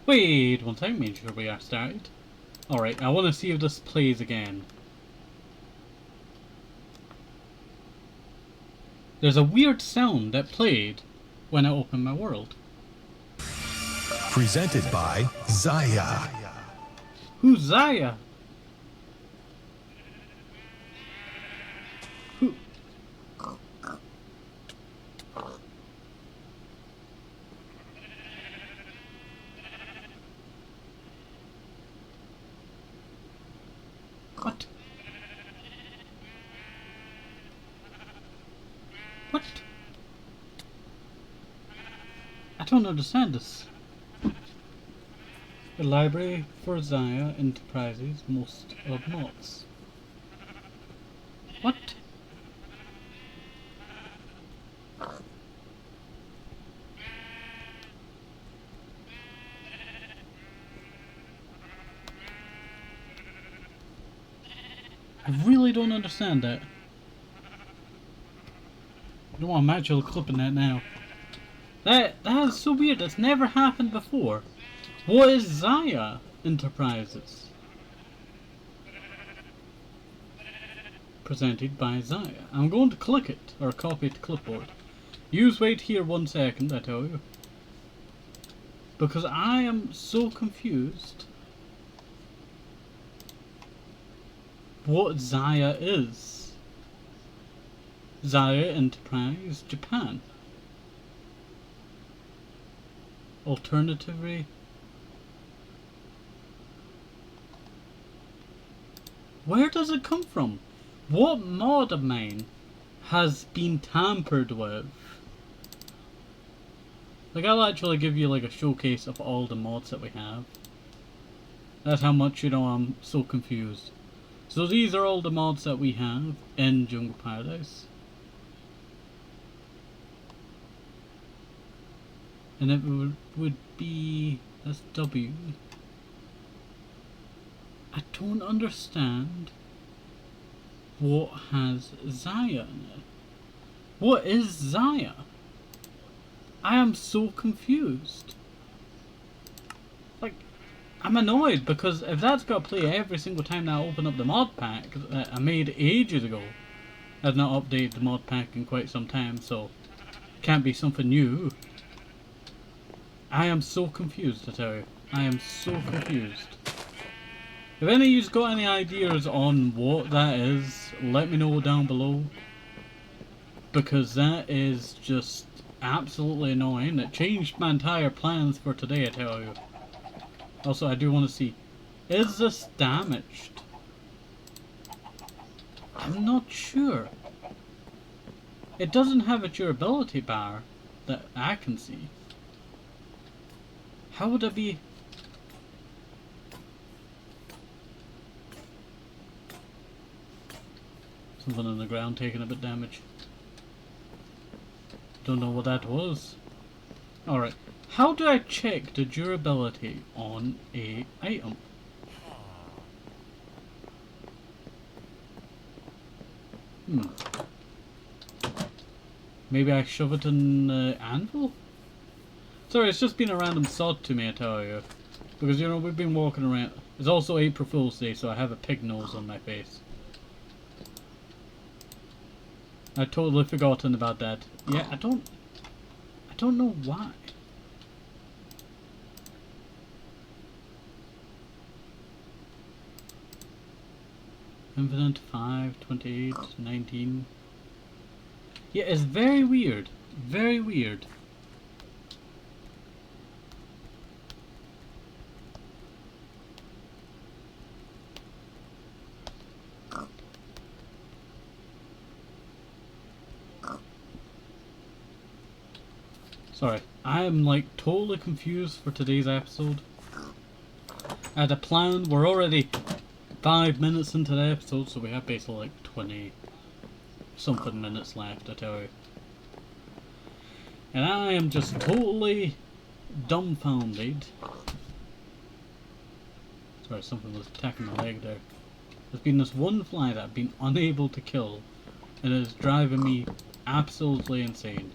Wait one second, make sure we are started. Alright, I want to see if this plays again. There's a weird sound that played when I opened my world. Presented by Zaya. Who's Zaya? Who? What? What? I don't understand this. The library for Zaya Enterprises, most of mods. What? I really don't understand that. I don't want to match all clipping that now. That is so weird. That's never happened before. What is Zaya Enterprises? Presented by Zaya. I'm going to click it, or copy it to clipboard. Use wait here 1 second, I tell you. Because I am so confused what Zaya is. Zaya Enterprise Japan. Alternatively, where does it come from? What mod of mine has been tampered with? Like, I'll actually give you like a showcase of all the mods that we have. That's how much, you know, I'm so confused. So these are all the mods that we have in Jungle Paradise. And it would be, that's W. I don't understand what has Zaya in it. What is Zaya? I am so confused. Like, I'm annoyed because if that's got to play every single time that I open up the mod pack that I made ages ago, I've not updated the mod pack in quite some time, so it can't be something new. I am so confused, I tell you. I am so confused. If any of you's got any ideas on what that is, let me know down below. Because that is just absolutely annoying. It changed my entire plans for today, I tell you. Also, I do want to see, is this damaged? I'm not sure. It doesn't have a durability bar that I can see. How would it be? Something on the ground taking a bit damage. Don't know what that was. Alright. How do I check the durability on a item? Maybe I shove it in the anvil? Sorry, it's just been a random thought to me, I tell you. Because, you know, we've been walking around. It's also April Fool's Day, so I have a pig nose on my face. I totally forgotten about that. Yeah, I don't know why. Infinite 5, 28, 19. Yeah, it's very weird. Very weird. Sorry, I am like totally confused for today's episode. I had a plan. We're already 5 minutes into the episode, so we have basically like 20 something minutes left, I tell you. And I am just totally dumbfounded. Sorry, something was attacking my leg there. There's been this one fly that I've been unable to kill, and it is driving me absolutely insane.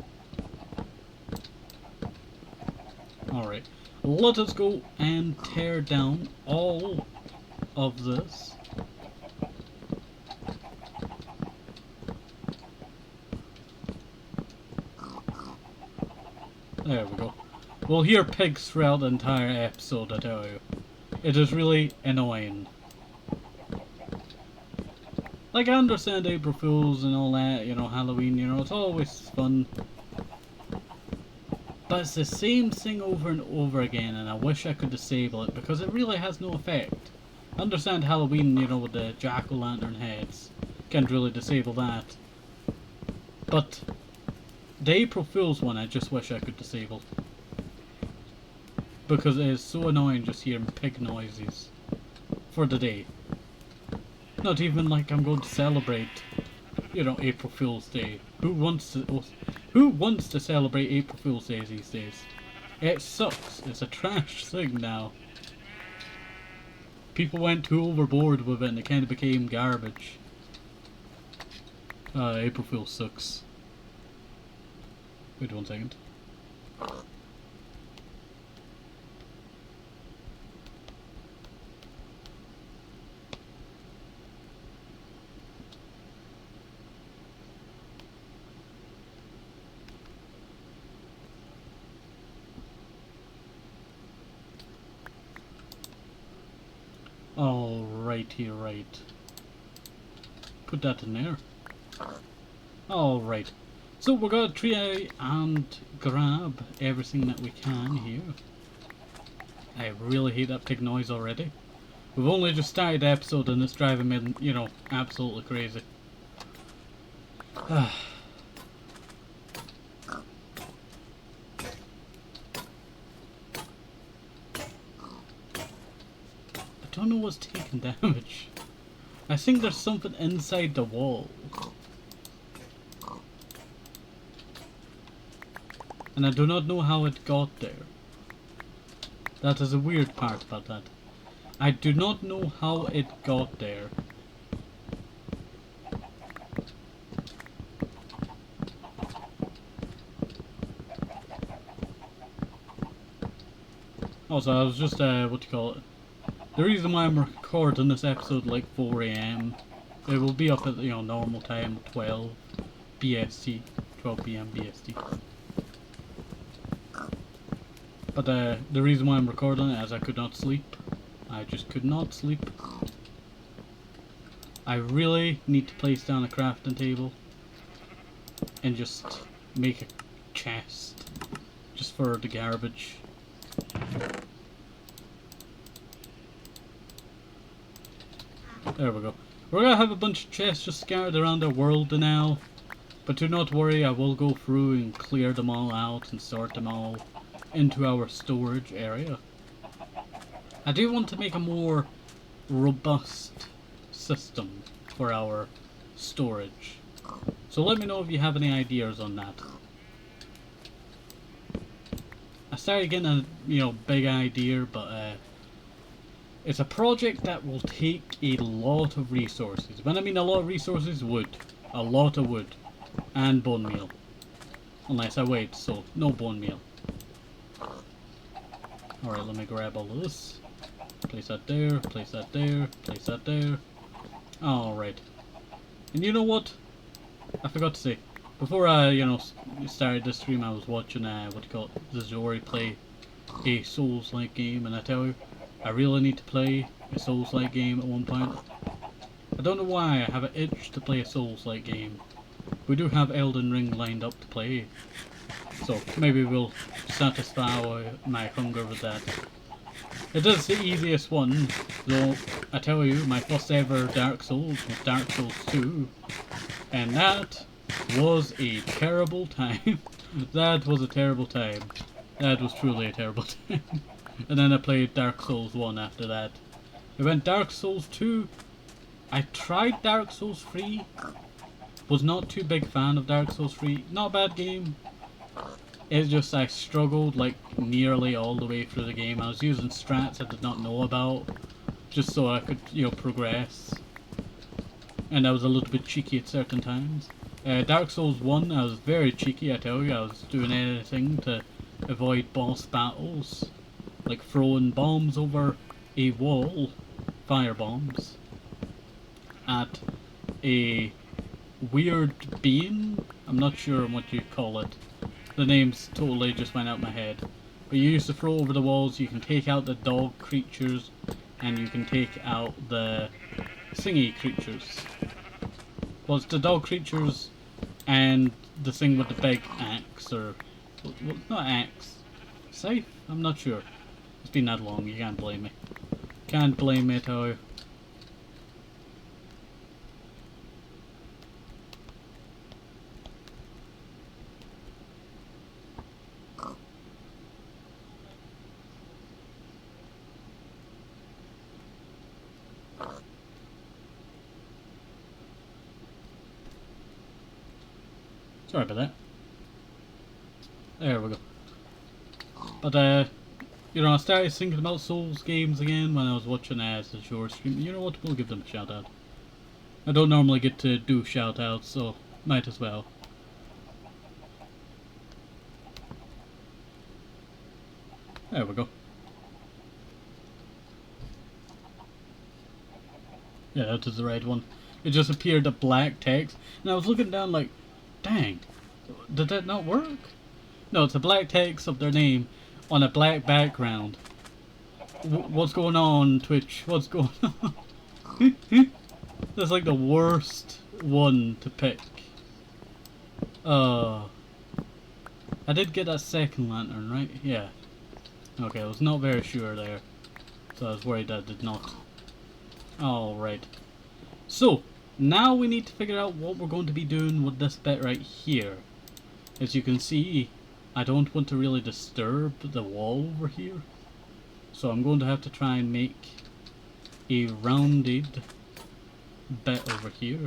Alright, let us go and tear down all of this. There we go. We'll hear pigs throughout the entire episode, I tell you. It is really annoying. Like, I understand April Fools and all that, you know, Halloween, you know, it's always fun. But it's the same thing over and over again, and I wish I could disable it, because it really has no effect. I understand Halloween, you know, with the jack-o'-lantern heads. Can't really disable that. But the April Fool's one, I just wish I could disable. Because it is so annoying just hearing pig noises for the day. Not even like I'm going to celebrate, you know, April Fool's Day. Who wants to celebrate April Fool's Day these days? It sucks. It's a trash thing now. People went too overboard with it and it kind of became garbage. April Fool sucks. Wait 1 second. Alrighty, right. Put that in there. Alright. So we're gonna try and grab everything that we can here. I really hate that pig noise already. We've only just started the episode and it's driving me, you know, absolutely crazy. I don't know what's taking damage. I think there's something inside the wall. And I do not know how it got there. That is a weird part about that. I do not know how it got there. Also, I was just, what do you call it? The reason why I'm recording this episode like 4 AM, it will be up at, you know, normal time, 12 BST, 12 PM BST. But the reason why I'm recording it is I could not sleep. I just could not sleep. I really need to place down a crafting table and just make a chest just for the garbage. There we go. We're gonna have a bunch of chests just scattered around our world now. But do not worry, I will go through and clear them all out and sort them all into our storage area. I do want to make a more robust system for our storage. So let me know if you have any ideas on that. I started getting a, you know, big idea, but it's a project that will take a lot of resources. When I mean a lot of resources, wood. A lot of wood. And bone meal. Unless I wait, so no bone meal. Alright, let me grab all of this. Place that there, place that there, place that there. Alright. And you know what? I forgot to say. Before I, you know, started this stream, I was watching, what do you call it? The Zori play a Souls-like game, and I tell you, I really need to play a Souls-like game at one point. I don't know why I have an itch to play a Souls-like game. We do have Elden Ring lined up to play, so maybe we'll satisfy my hunger with that. It is the easiest one, though I tell you, my first ever Dark Souls was Dark Souls 2, and that was a terrible time. That was a terrible time. That was truly a terrible time. And then I played Dark Souls 1 after that. I went Dark Souls 2. I tried Dark Souls 3. Was not too big fan of Dark Souls 3. Not a bad game. It's just I struggled like nearly all the way through the game. I was using strats I did not know about, just so I could, you know, progress. And I was a little bit cheeky at certain times. Dark Souls 1, I was very cheeky, I tell you. I was doing anything to avoid boss battles, like throwing bombs over a wall, fire bombs, at a weird being. I'm not sure what you call it. The names totally just went out my head. But you used to throw over the walls. You can take out the dog creatures, and you can take out the thingy creatures. Well, it's the dog creatures and the thing with the big axe, or well, not axe, scythe. I'm not sure. It's been that long. You can't blame me. Can't blame me at all. Sorry about that. There we go. But, you know, I started thinking about Souls games again when I was watching the Shore stream. You know what? We'll give them a shout out. I don't normally get to do shout outs, so might as well. There we go. Yeah, that is the right one. It just appeared a black text, and I was looking down like, dang, did that not work? No, it's a black text of their name on a black background. What's going on, Twitch? What's going on? That's like the worst one to pick. I did get that second lantern, right? Yeah. Okay, I was not very sure there. So I was worried I did not. Alright. So, now we need to figure out what we're going to be doing with this bit right here. As you can see, I don't want to really disturb the wall over here. So I'm going to have to try and make a rounded bit over here.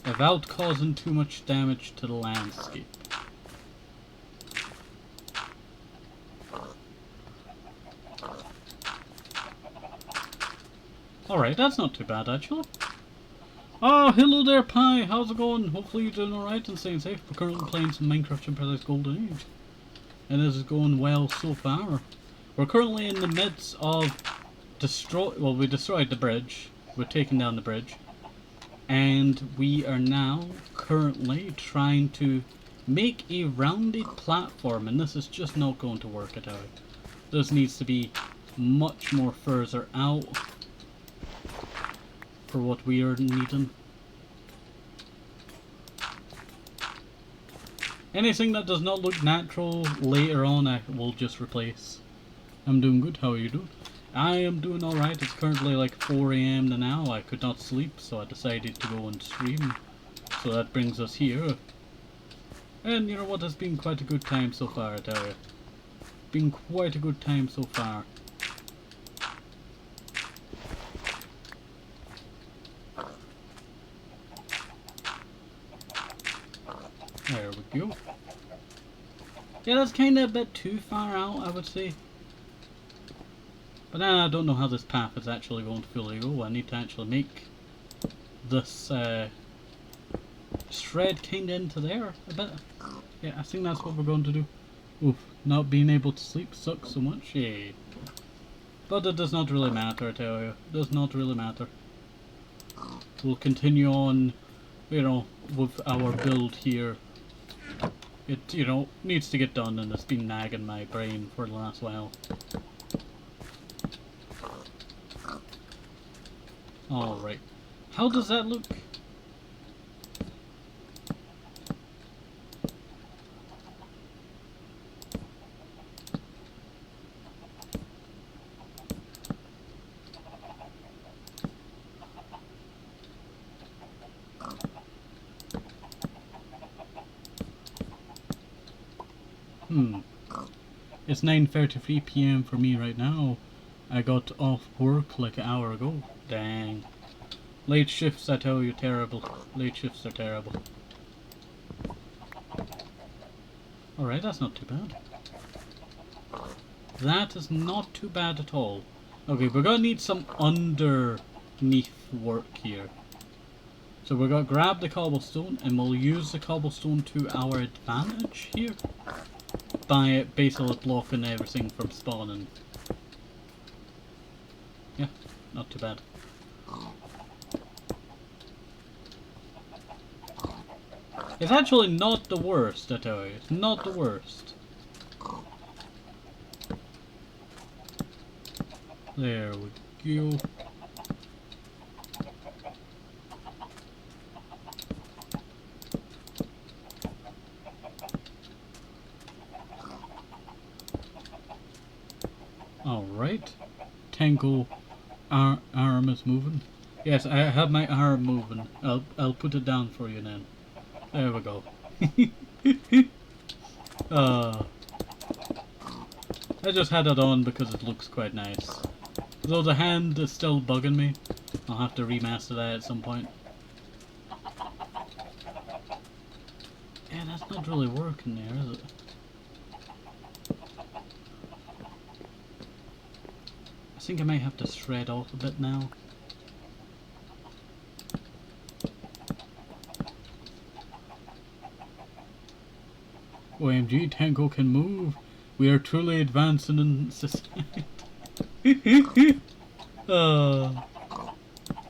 Without causing too much damage to the landscape. Alright, that's not too bad actually. Oh, hello there, Pi. How's it going? Hopefully you're doing alright and staying safe. We're currently playing some Minecraft in Paradise Golden Age. And this is going well so far. We're currently in the midst of we destroyed the bridge. We're taking down the bridge. And we are now currently trying to make a rounded platform. And this is just not going to work at all. This needs to be much more further out for what we are needing. Anything that does not look natural later on I will just replace. I'm doing good. How are you doing? I am doing alright. It's currently like 4 AM now. I could not sleep, so I decided to go and stream. So that brings us here. And you know what? It's been quite a good time so far, I tell you. Been quite a good time so far. There we go. Yeah, that's kind of a bit too far out, I would say. But then I don't know how this path is actually going to fully go. I need to actually make this shred kind of into there a bit. Yeah, I think that's what we're going to do. Oof, not being able to sleep sucks so much. Yeah. But it does not really matter, I tell you. It does not really matter. We'll continue on, you know, with our build here. It, you know, needs to get done, and it's been nagging my brain for the last while. Alright. How does that look? It's 9:33 PM for me right now. I got off work like an hour ago. Dang. Late shifts, I tell you, terrible. Late shifts are terrible. Alright, that's not too bad. That is not too bad at all. Okay, we're gonna need some underneath work here. So we're going to grab the cobblestone and we'll use the cobblestone to our advantage here. By basically blocking everything from spawning. Yeah, not too bad. It's actually not the worst, I tell you. It's not the worst. There we go. Alright. Tango arm is moving. Yes, I have my arm moving. I'll put it down for you then. There we go. I just had it on because it looks quite nice. Though the hand is still bugging me. I'll have to remaster that at some point. Yeah, that's not really working there, is it? I think I might have to shred off a bit now. OMG, Tango can move. We are truly advancing in society. Oh,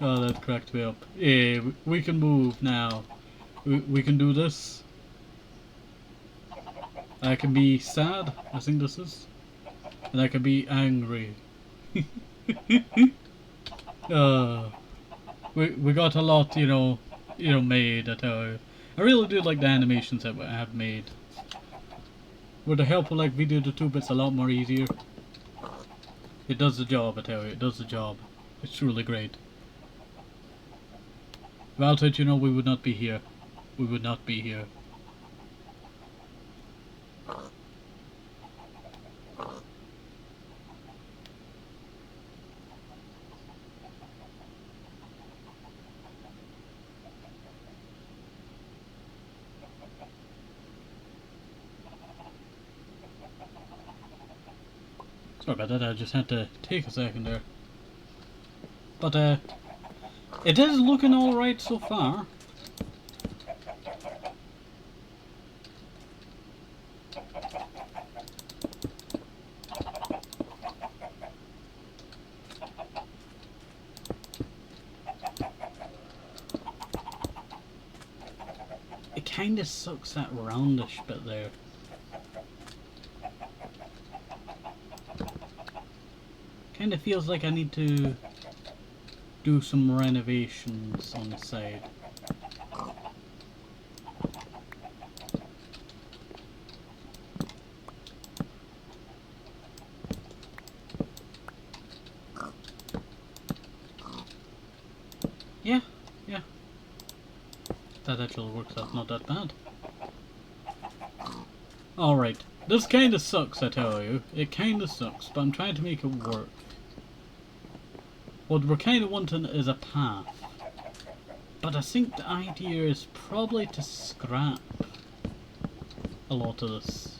that cracked me up. Yeah, we can move now. We can do this. I can be sad, I think this is. And I can be angry. We got a lot, you know, made, I tell you. I really do like the animations that I have made. With the help of like Video to Tube, it's a lot more easier. It does the job, I tell you, it does the job. It's truly great. Without it, you know, we would not be here. We would not be here. Sorry about that, I just had to take a second there. But, it is looking alright so far. It kinda sucks that roundish bit there. Kinda feels like I need to do some renovations on the side. Yeah. That actually works out not that bad. Alright. This kinda sucks, I tell you. It kinda sucks, but I'm trying to make it work. What we're kinda wanting is a path. But I think the idea is probably to scrap a lot of this.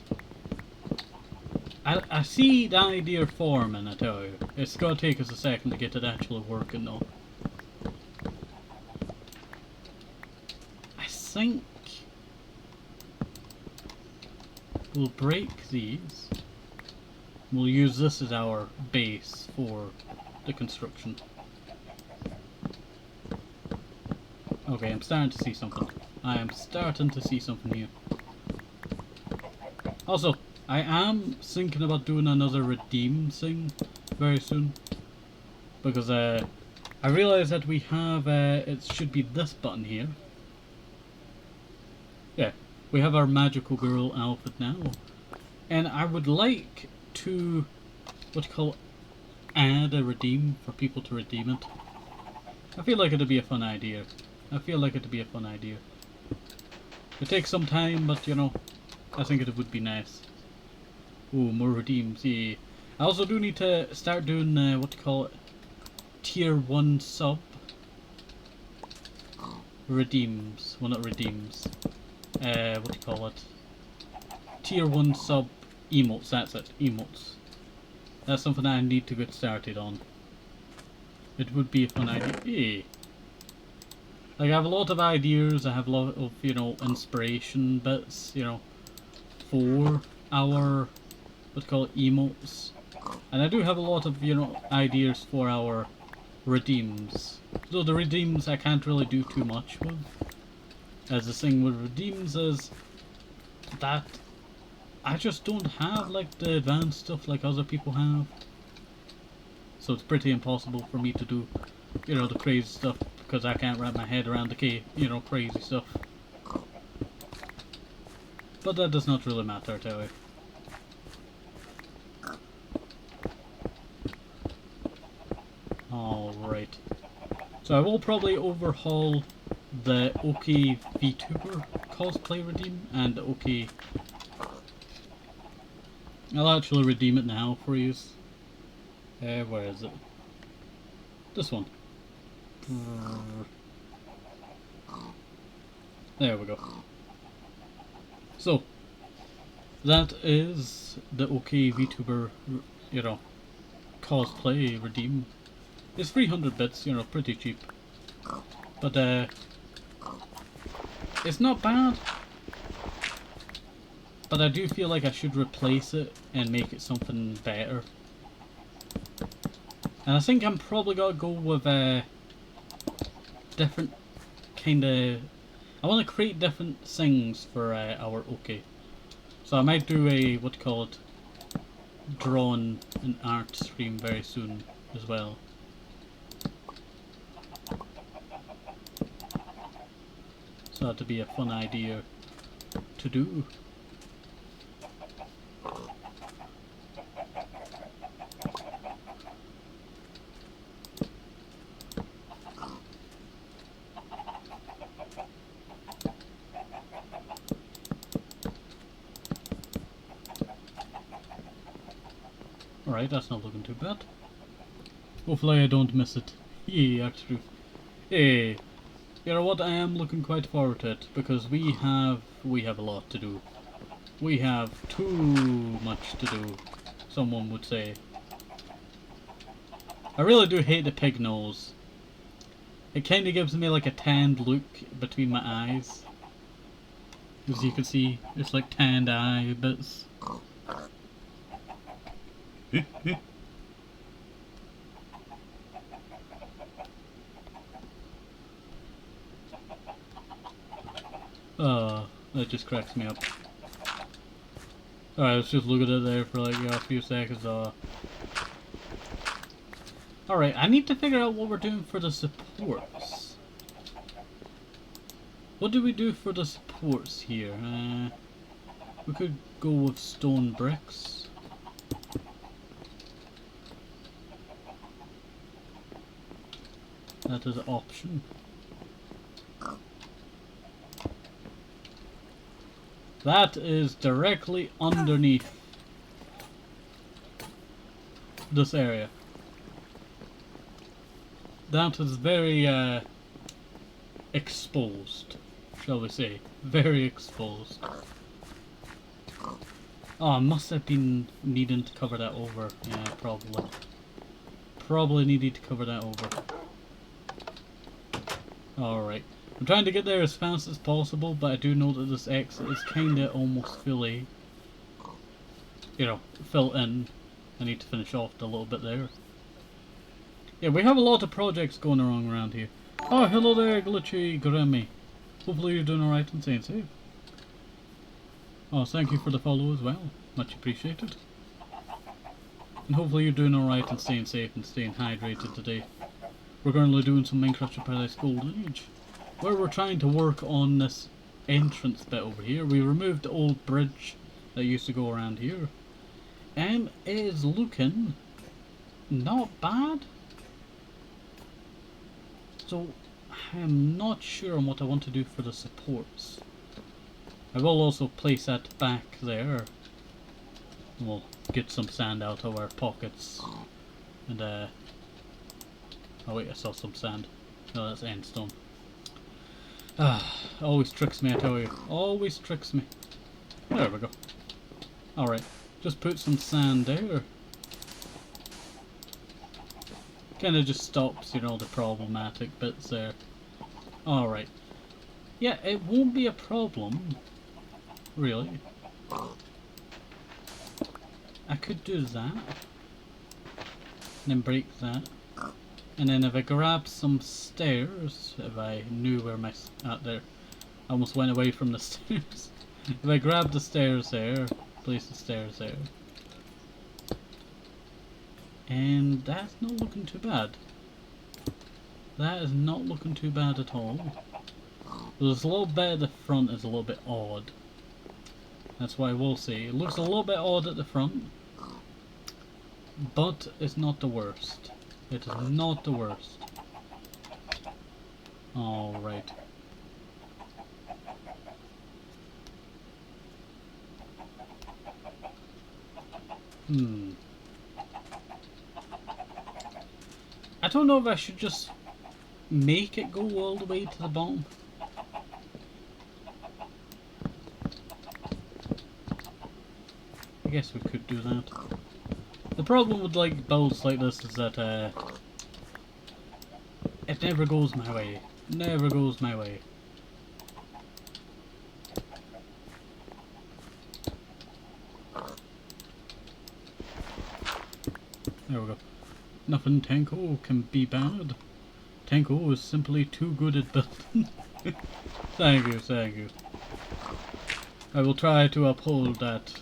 I see the idea forming, I tell you. It's gonna take us a second to get it actually working though. I think we'll break these. We'll use this as our base for the construction. Okay, I'm starting to see something. I am starting to see something here. Also, I am thinking about doing another redeem thing very soon. Because I realize that we have, it should be this button here. Yeah, we have our magical girl outfit now. And I would like to, add a redeem for people to redeem it. I feel like it'd be a fun idea. It takes some time, but you know, I think it would be nice. Ooh, more redeems, yeah. I also do need to start doing, tier 1 sub redeems. Well, not redeems. Tier 1 sub emotes, that's it, emotes. That's something that I need to get started on. It would be a fun idea. Like, I have a lot of ideas, I have a lot of, you know, inspiration bits, you know, for our, what's called emotes. And I do have a lot of, you know, ideas for our redeems. So the redeems I can't really do too much with. As the thing with redeems is that I just don't have, like, the advanced stuff like other people have. So it's pretty impossible for me to do, you know, the crazy stuff, because I can't wrap my head around the, you know, crazy stuff. But that does not really matter, tell you. Alright. So I will probably overhaul the OK VTuber cosplay redeem and the OK... I'll actually redeem it now for use. Where is it? This one. There we go. So, that is the OK VTuber, you know, cosplay redeem. It's 300 bits, you know, pretty cheap. But, it's not bad. But I do feel like I should replace it and make it something better. And I think I'm probably gonna go with a different kind of... I want to create different things for our OK. So I might do a, what you call it, drawn and art stream very soon as well. So that'd be a fun idea to do. Alright, that's not looking too bad. Hopefully I don't miss it. Yeah, actually. Hey, you know what, I am looking quite forward to it, because we have a lot to do. We have too much to do, someone would say. I really do hate the pig nose. It kinda gives me like a tanned look between my eyes. As you can see, it's like tanned eye bits. That just cracks me up. Alright, let's just look at it there for like a few seconds. Alright, I need to figure out what we're doing for the supports. What do we do for the supports here? We could go with stone bricks. That is an option. That is directly underneath this area. That is very exposed, shall we say. Very exposed. Oh, I must have been needing to cover that over. Yeah, probably. Probably needed to cover that over. Alright. I'm trying to get there as fast as possible, but I do know that this exit is kinda almost fully, you know, filled in. I need to finish off a little bit there. Yeah, we have a lot of projects going on around here. Oh, hello there, Glitchy Grammy. Hopefully you're doing alright and staying safe. Oh, thank you for the follow as well. Much appreciated. And hopefully you're doing alright and staying safe and staying hydrated today. We're currently doing some Minecraft Paradise Golden Age, where we're trying to work on this entrance bit over here. We removed the old bridge that used to go around here. It is looking not bad. So I'm not sure on what I want to do for the supports. I will also place that back there. We'll get some sand out of our pockets. And oh wait, I saw some sand. No, that's endstone. Always tricks me, I tell you. Always tricks me. There we go. Alright, just put some sand there. Kinda just stops, you know, the problematic bits there. Alright. Yeah, it won't be a problem. Really. I could do that. And then break that. And then if I grab some stairs, if I knew where my... out there. I almost went away from the stairs. If I grab the stairs there, place the stairs there. And that's not looking too bad. That is not looking too bad at all. There's a little bit at the front is a little bit odd. That's what I will say. It looks a little bit odd at the front. But it's not the worst. It is not the worst. Alright. I don't know if I should just make it go all the way to the bottom. I guess we could do that. The problem with like builds like this is that it never goes my way. Never goes my way. There we go. Nothing Tenko can be bad. Tenko is simply too good at building. Thank you, thank you. I will try to uphold that.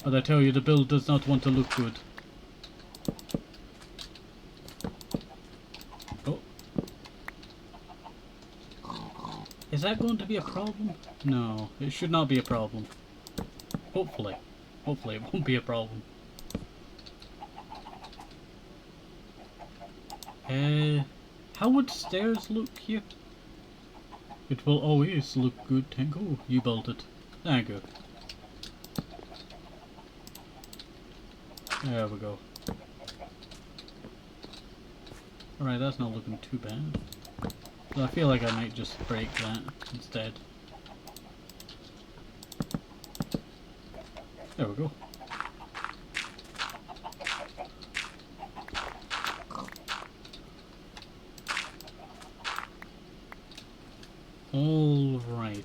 But I tell you, the build does not want to look good. Oh. Is that going to be a problem? No, it should not be a problem. Hopefully. Hopefully it won't be a problem. How would stairs look here? It will always look good, Tenko. You built it. Thank you. There we go. Alright, that's not looking too bad. So I feel like I might just break that instead. There we go. Alright.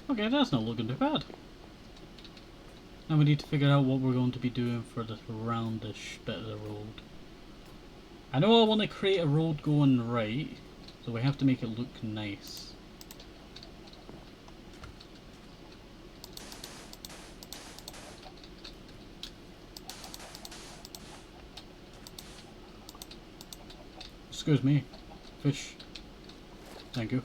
Okay, that's not looking too bad. Now we need to figure out what we're going to be doing for this roundish bit of the road. I know I want to create a road going right, so we have to make it look nice. Excuse me, fish. Thank you.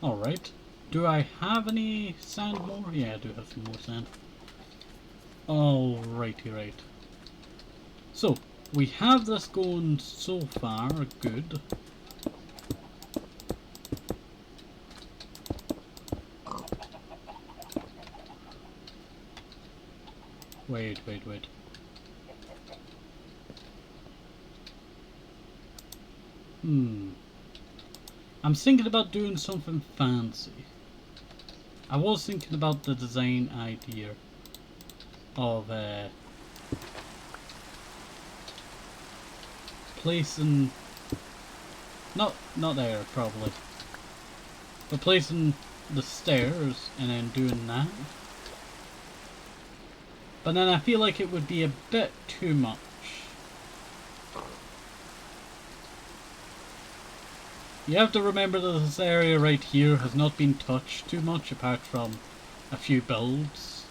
Alright. Do I have any sand more? Yeah, I do have some more sand. Alrighty, right. So, we have this going so far, good. Wait. I'm thinking about doing something fancy. I was thinking about the design idea of placing, not there probably, but placing the stairs and then doing that. But then I feel like it would be a bit too much. You have to remember that this area right here has not been touched too much apart from a few builds.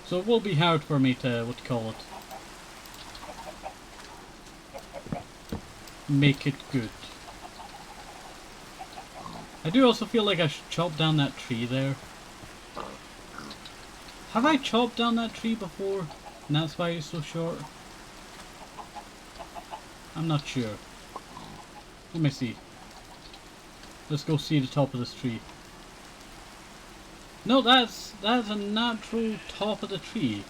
So it will be hard for me to, what do you call it, make it good. I do also feel like I should chop down that tree there. Have I chopped down that tree before? And that's why it's so short? I'm not sure. Let me see. Let's go see the top of this tree. No, that's a natural top of the tree.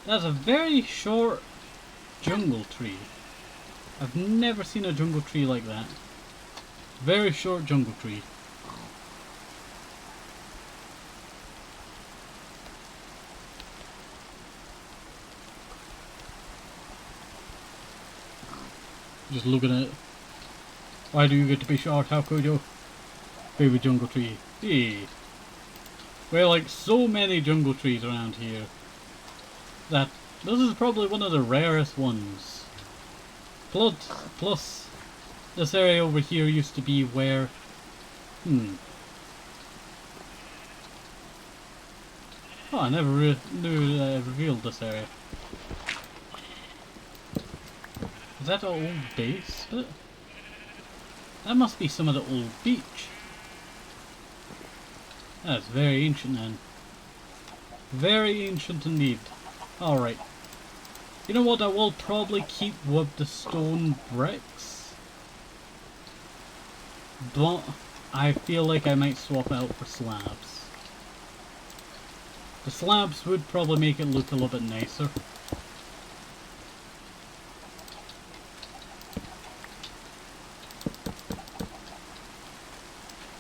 That's a very short Jungle tree. I've never seen a jungle tree like that. Very short jungle tree. Just looking at it. Why do you get to be short? How could you? Baby jungle tree. Hey. Well, like so many jungle trees around here that this is probably one of the rarest ones. Plus this area over here used to be where... Oh, I never knew that I revealed this area. Is that an old base? That must be some of the old beach. That's very ancient then. Very ancient indeed. Alright. You know what, I will probably keep with the stone bricks. But I feel like I might swap it out for slabs. The slabs would probably make it look a little bit nicer.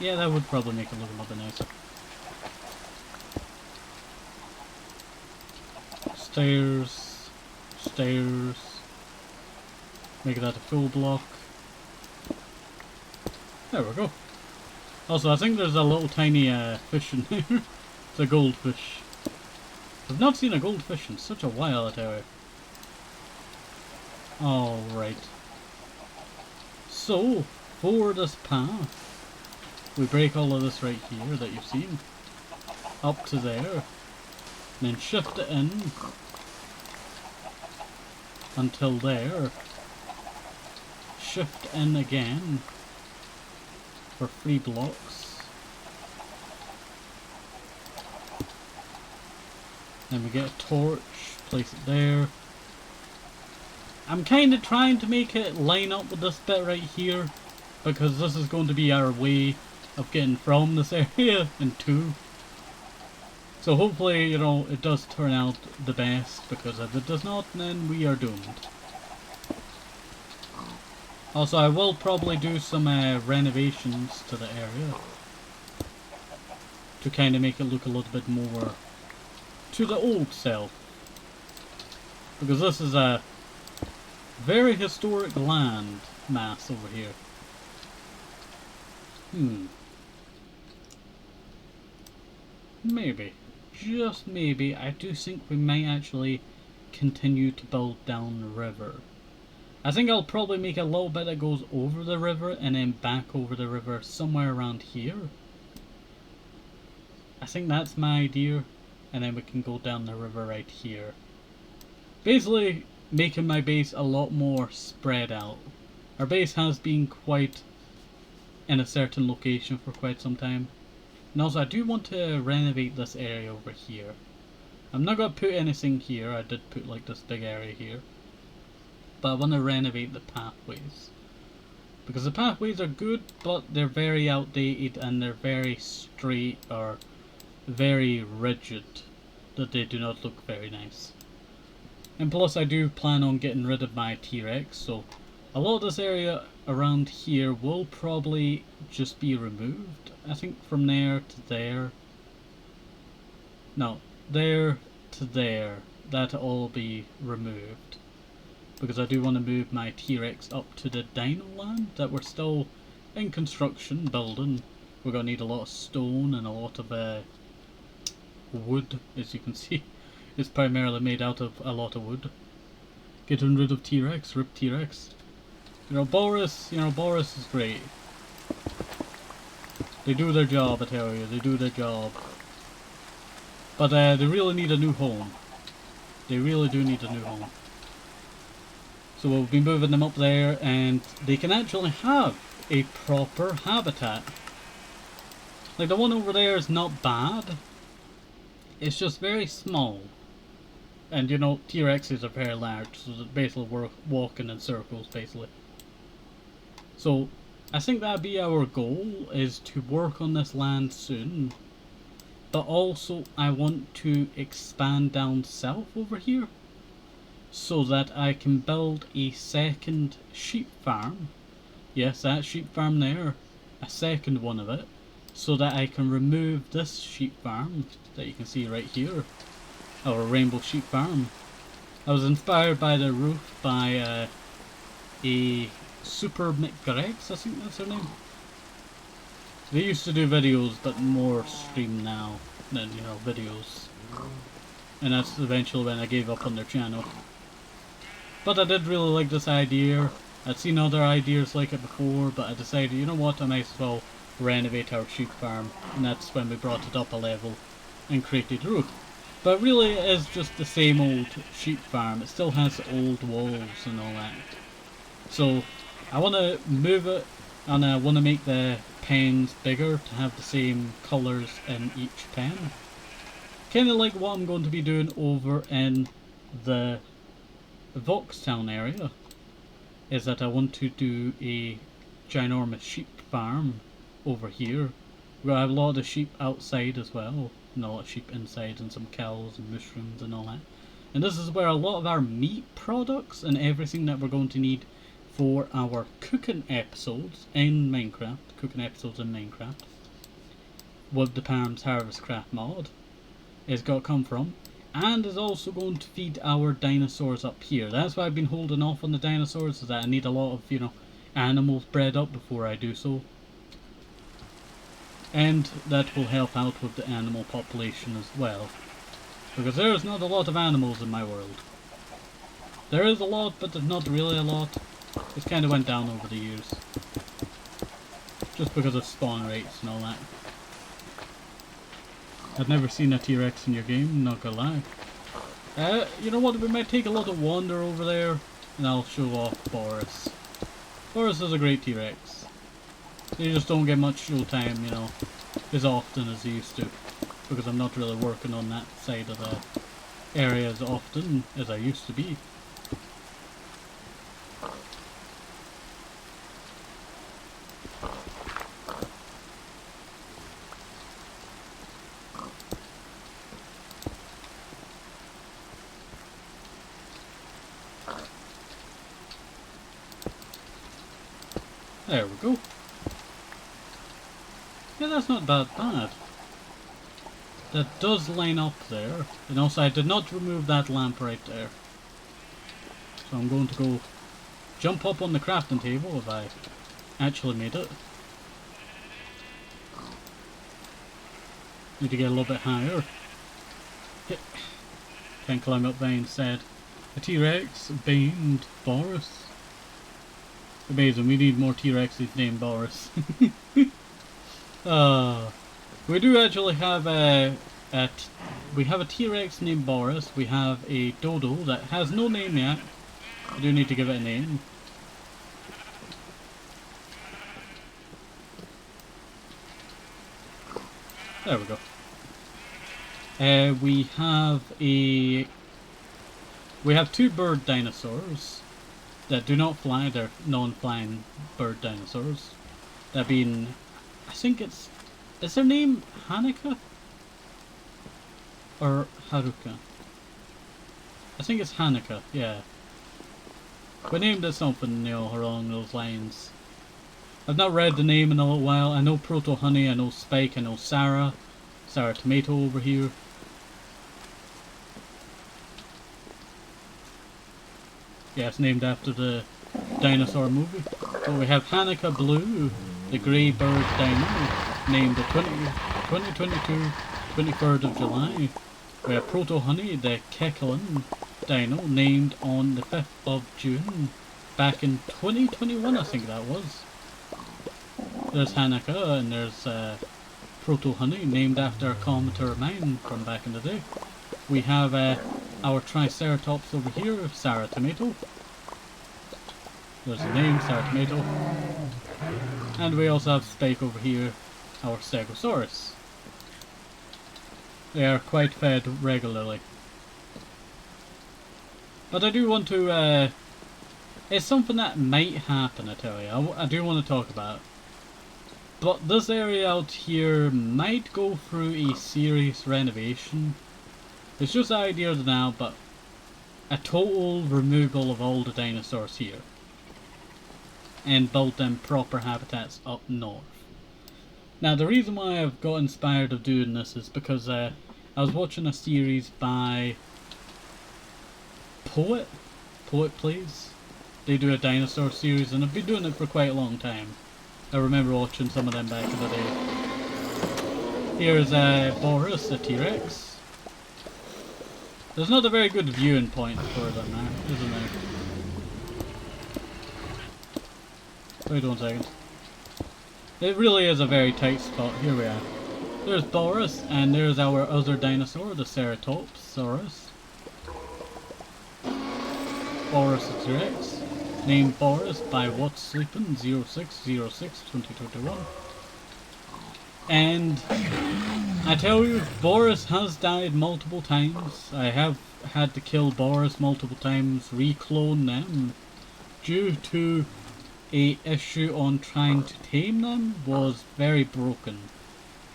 Yeah, that would probably make it look a little bit nicer. Stairs. Stairs. Make that a full block. There we go. Also, I think there's a little tiny fish in there. It's a goldfish. I've not seen a goldfish in such a while, I tell you. Alright. So, for this path, we break all of this right here that you've seen. Up to there. Then shift it in. Until there. Shift in again. For 3 blocks. Then we get a torch. Place it there. I'm kind of trying to make it line up with this bit right here. Because this is going to be our way of getting from this area and to. So hopefully, you know, it does turn out the best, because if it does not, then we are doomed. Also, I will probably do some renovations to the area to kind of make it look a little bit more to the old self. Because this is a very historic land mass over here. Maybe, just maybe, I do think we might actually continue to build down the river. I think I'll probably make a little bit that goes over the river and then back over the river somewhere around here. I think that's my idea, and then we can go down the river right here. Basically, making my base a lot more spread out. Our base has been quite in a certain location for quite some time. And also, I do want to renovate this area over here. I'm not going to put anything here. I did put like this big area here. But I want to renovate the pathways. Because the pathways are good, but they're very outdated and they're very straight or very rigid. That they do not look very nice. And plus, I do plan on getting rid of my T-Rex, so a lot of this area around here will probably just be removed. I think from there to there. No, there to there. That'll all be removed. Because I do want to move my T-Rex up to the Dino Land that we're still in construction, building. We're going to need a lot of stone and a lot of wood, as you can see. It's primarily made out of a lot of wood. Getting rid of T-Rex, rip T-Rex. Boris is great. They do their job, I tell you, they do their job. But they really need a new home. They really do need a new home. So we'll be moving them up there, and they can actually have a proper habitat. Like the one over there is not bad. It's just very small. And you know, T-Rexes are very large, so they're basically walking in circles, basically. So, I think that'd be our goal, is to work on this land soon. But also, I want to expand down south over here. so that I can build a second sheep farm. Yes, that sheep farm there, a second one of it, so that I can remove this sheep farm that you can see right here, our rainbow sheep farm. I was inspired by the roof by a Super McGreg's, I think that's her name. They used to do videos, but more stream now than, you know, videos. And that's eventually when I gave up on their channel. But I did really like this idea. I'd seen other ideas like it before, but I decided, you know what, I might as well renovate our sheep farm. And that's when we brought it up a level and created the roof. But really it is just the same old sheep farm. It still has old walls and all that. So I want to move it, and I want to make the pens bigger to have the same colours in each pen. Kind of like what I'm going to be doing over in the Voxtown area, is that I want to do a ginormous sheep farm over here. We're going to have a lot of sheep outside as well, and a lot of sheep inside, and some cows and mushrooms and all that. And this is where a lot of our meat products and everything that we're going to need for our cooking episodes in Minecraft, with the Palms Harvestcraft mod, is going to come from, and is also going to feed our dinosaurs up here. That's why I've been holding off on the dinosaurs, is that I need a lot of, you know, animals bred up before I do so. And that will help out with the animal population as well, because there is not a lot of animals in my world. There is a lot, but there's not really a lot. It's kind of went down over the years, just because of spawn rates and all that. I've never seen a T-Rex in your game, not gonna lie. You know what, we might take a little wander over there, and I'll show off Boris. Boris is a great T-Rex. They just don't get much show time, you know, as often as they used to, because I'm not really working on that side of the area as often as I used to be. There we go. Yeah, that's not bad. That does line up there. And also I did not remove that lamp right there. So I'm going to go jump up on the crafting table if I actually made it. Need to get a little bit higher. Can't climb up there instead. A T-Rex named Boris. Amazing, we need more T-Rexes named Boris. We do actually have a T-Rex named Boris. We have a Dodo that has no name yet. I do need to give it a name. There we go. We have two bird dinosaurs that do not fly. They're non-flying bird dinosaurs. That being, I think is their name Hanukkah? Or Haruka? I think it's Hanukkah, yeah. We named it something, you know, along those lines. I've not read the name in a little while. I know Proto Honey, I know Spike, I know Sarah Tomato over here. Yeah, it's named after the dinosaur movie. So we have Hanukkah Blue, the grey bird dino, named the 2022 23rd of July. We have Proto Honey, the Kekelin dino, named on the 5th of June, back in 2021 I think that was. There's Hanukkah, and there's Proto Honey, named after a commenter of mine from back in the day. We have our Triceratops over here, Sarah Tomato. There's the name, Sarah Tomato. And we also have Spike over here, our Stegosaurus. They are quite fed regularly. But I do want to, it's something that might happen, I tell you. I do want to talk about it. But this area out here might go through a serious renovation. It's just ideas now, but a total removal of all the dinosaurs here and build them proper habitats up north. Now the reason why I've got inspired of doing this is because I was watching a series by Poet Plays. They do a dinosaur series and I've been doing it for quite a long time. I remember watching some of them back in the day. Here's Boris, the T-Rex. There's not a very good viewing point for them there, isn't there? Wait 1 second. It really is a very tight spot. Here we are. There's Boris, and there's our other dinosaur, the Ceratopsaurus. Boris the T-Rex. Named Boris by What's Sleeping 06/06/2021. And I tell you, Boris has died multiple times. I have had to kill Boris multiple times, reclone them, due to a issue on trying to tame them was very broken.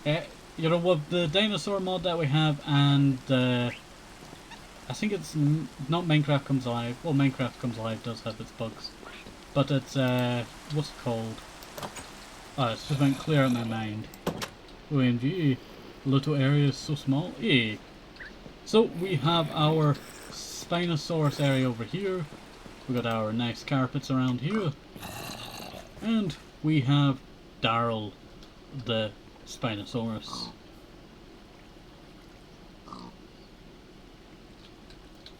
You know, with the dinosaur mod that we have and I think it's not Minecraft Comes Alive. Well, Minecraft Comes Alive does have its bugs. But it's, what's it called? Oh, it's just went clear out my mind. OMG, little area is so small. Eh. So, we have our Spinosaurus area over here. We got our nice carpets around here. And we have Daryl, the Spinosaurus.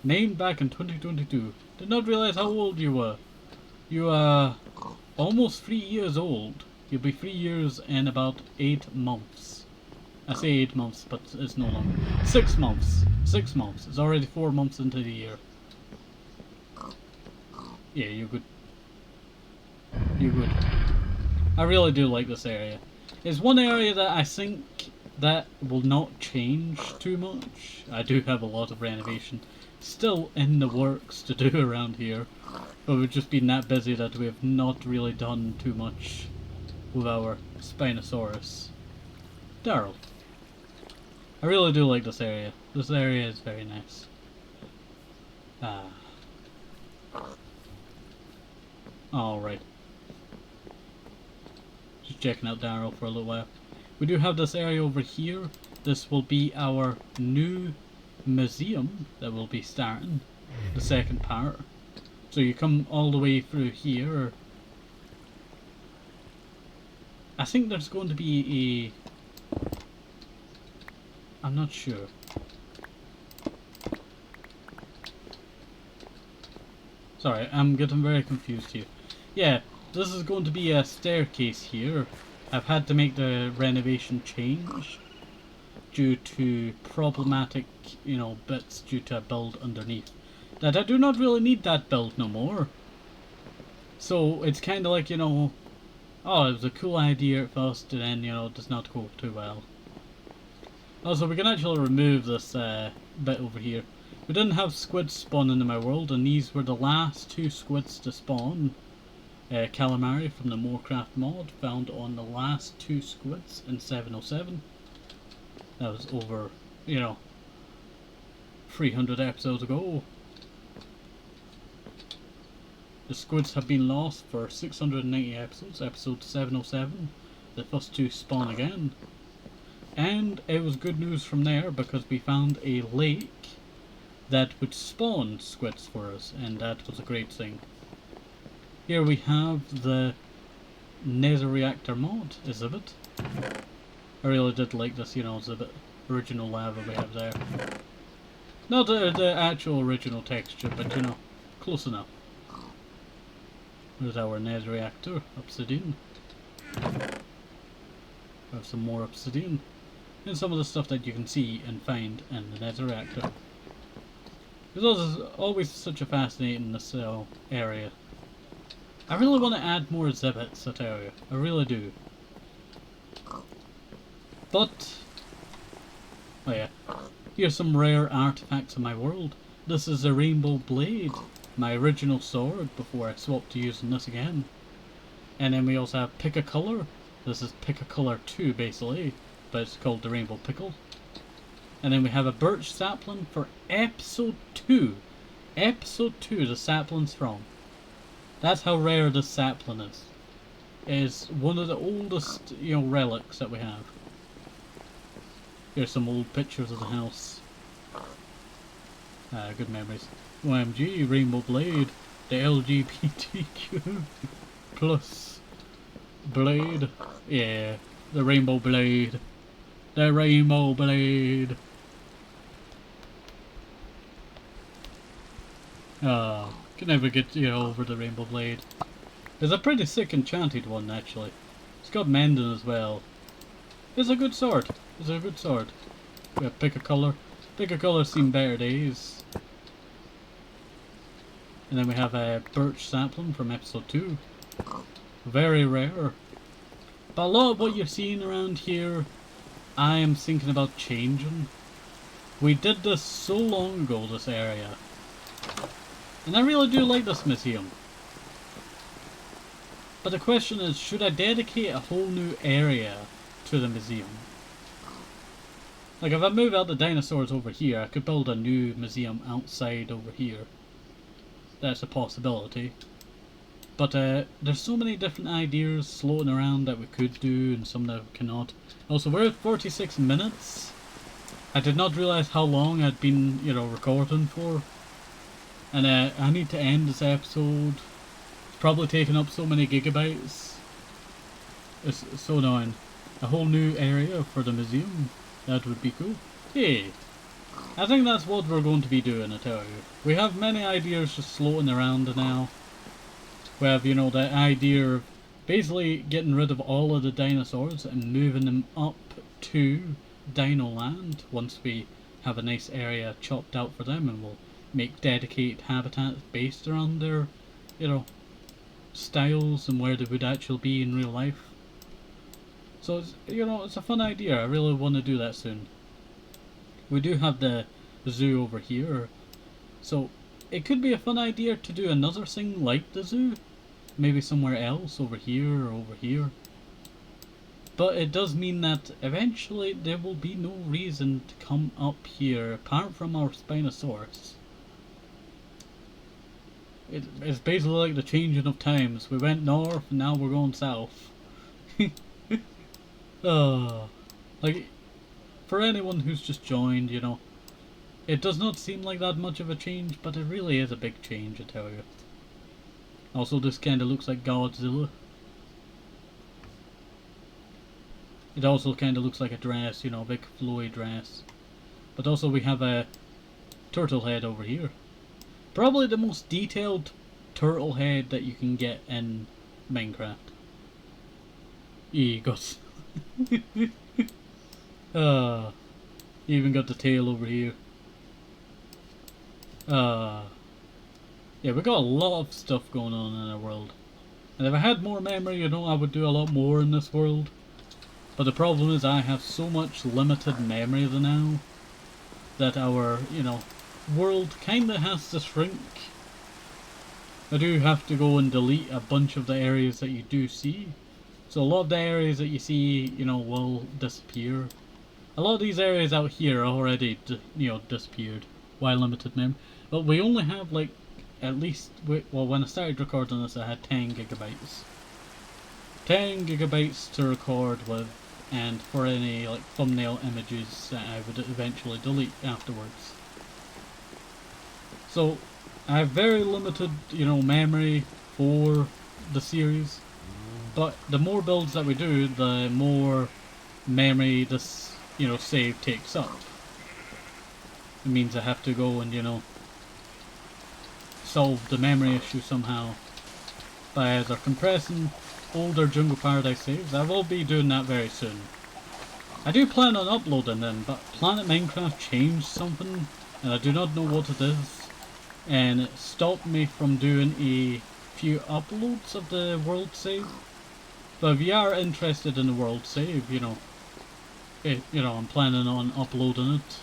Named back in 2022. Did not realize how old you were. You are almost 3 years old. You'll be 3 years in about 8 months. I say 8 months, but it's no longer. 6 months. 6 months. It's already 4 months into the year. Yeah, you're good. You're good. I really do like this area. It's one area that I think that will not change too much. I do have a lot of renovation still in the works to do around here, but we've just been that busy that we have not really done too much with our Spinosaurus. Daryl. I really do like this area. This area is very nice. Alright. Just checking out Daryl for a little while. We do have this area over here. This will be our new museum that will be starting, the second part. So you come all the way through here. I think there's going to be a... I'm not sure. Sorry, I'm getting very confused here. Yeah, this is going to be a staircase here. I've had to make the renovation change due to problematic, you know, bits due to a build underneath. That I do not really need that build no more. So it's kind of like, you know, oh, it was a cool idea at first and then, you know, it does not go too well. Also, we can actually remove this bit over here. We didn't have squids spawn into my world, and these were the last 2 squids to spawn. Calamari from the Moorcraft mod found on the last 2 squids in 707. That was over, you know, 300 episodes ago. The squids have been lost for 690 episodes. Episode 707, the first 2 spawn again. And it was good news from there because we found a lake that would spawn squids for us, and that was a great thing. Here we have the Nether Reactor mod, exhibit. I really did like this, you know, exhibit. Original lava we have there. Not the actual original texture, but you know, close enough. There's our Nether Reactor, obsidian. We have some more obsidian. And some of the stuff that you can see and find in the Nether Reactor. There's always such a fascinating this area. I really want to add more exhibits to that area. I really do. But, oh yeah, here's some rare artifacts in my world. This is a rainbow blade, my original sword before I swapped to using this again. And then we also have pick a color. This is pick a color 2 basically, but it's called the rainbow pickle. And then we have a birch sapling for episode 2. Episode 2, the sapling's from. That's how rare this sapling is. It's one of the oldest, relics that we have. Here's some old pictures of the house. Good memories. OMG, Rainbow Blade, the LGBTQ plus blade. Yeah, the Rainbow Blade. The Rainbow Blade. Can never get over the Rainbow Blade. It's a pretty sick enchanted one, actually. It's got mending as well. It's a good sword. It's a good sword. Yeah, pick a colour. Pick a colour, seen better days. And then we have a birch sapling from episode 2. Very rare. But a lot of what you're seeing around here, I am thinking about changing. We did this so long ago, this area. And I really do like this museum. But the question is, should I dedicate a whole new area to the museum? Like, if I move out the dinosaurs over here, I could build a new museum outside over here. That's a possibility. But there's so many different ideas floating around that we could do and some that we cannot. Also, we're at 46 minutes. I did not realize how long I'd been, recording for. And I need to end this episode. It's probably taking up so many gigabytes. It's so annoying. A whole new area for the museum. That would be cool. Hey, I think that's what we're going to be doing, I tell you. We have many ideas just floating around now. We have, the idea of basically getting rid of all of the dinosaurs and moving them up to Dino Land once we have a nice area chopped out for them, and we'll make dedicated habitats based around their, styles and where they would actually be in real life. So, it's a fun idea. I really want to do that soon. We do have the zoo over here. So, it could be a fun idea to do another thing like the zoo. Maybe somewhere else, over here or over here. But it does mean that eventually there will be no reason to come up here apart from our Spinosaurus. It's basically like the changing of times. We went north and now we're going south. Like, for anyone who's just joined, it does not seem like that much of a change, but it really is a big change, I tell you. Also, this kinda looks like Godzilla. It also kinda looks like a dress, a big flowy dress. But also we have a turtle head over here. Probably the most detailed turtle head that you can get in Minecraft. You got you even got the tail over here. Yeah, we got a lot of stuff going on in our world. And if I had more memory, I would do a lot more in this world. But the problem is I have so much limited memory now that our, world kinda has to shrink. I do have to go and delete a bunch of the areas that you do see. So a lot of the areas that you see, will disappear. A lot of these areas out here are already, disappeared. Why limited memory? But we only have like, at least, when I started recording this I had 10 gigabytes. 10 gigabytes to record with, and for any like thumbnail images that I would eventually delete afterwards. So I have very limited, memory for the series. But the more builds that we do, the more memory this, save takes up. It means I have to go and, solve the memory issue somehow by either compressing older Jungle Paradise saves. I will be doing that very soon. I do plan on uploading them, but Planet Minecraft changed something, and I do not know what it is, and it stopped me from doing a few uploads of the world save. But if you are interested in the world save, I'm planning on uploading it.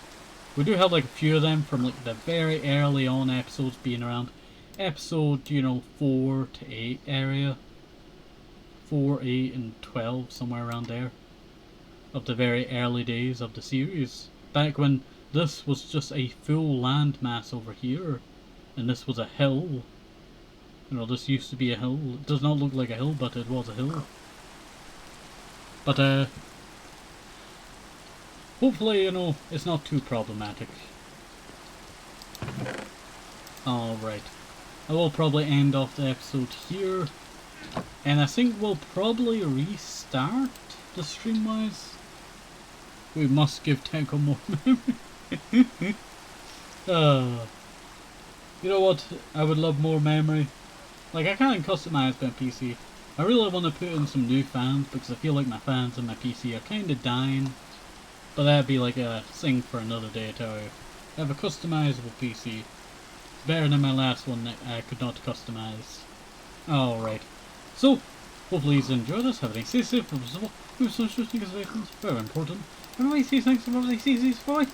We do have like a few of them from like the very early on episodes being around. Episode, 4 to 8 area. 4, 8 and 12, somewhere around there. Of the very early days of the series. Back when this was just a full landmass over here. and this was a hill. You know, this used to be a hill. It does not look like a hill, but it was a hill. But, hopefully, you know, it's not too problematic. Alright. I will probably end off the episode here. And I think we'll probably restart the stream-wise. We must give Tenko more memory. You know what? I would love more memory. Like, I can't customize my PC. I really want to put in some new fans because I feel like my fans on my PC are kind of dying. But that'd be like a thing for another day to tell you. I have a customizable PC. It's better than my last one that I could not customize. Alright. So, hopefully you enjoyed this. Have a nice day, safe, move social considerations, very important. Everybody say thanks, everybody say these, bye.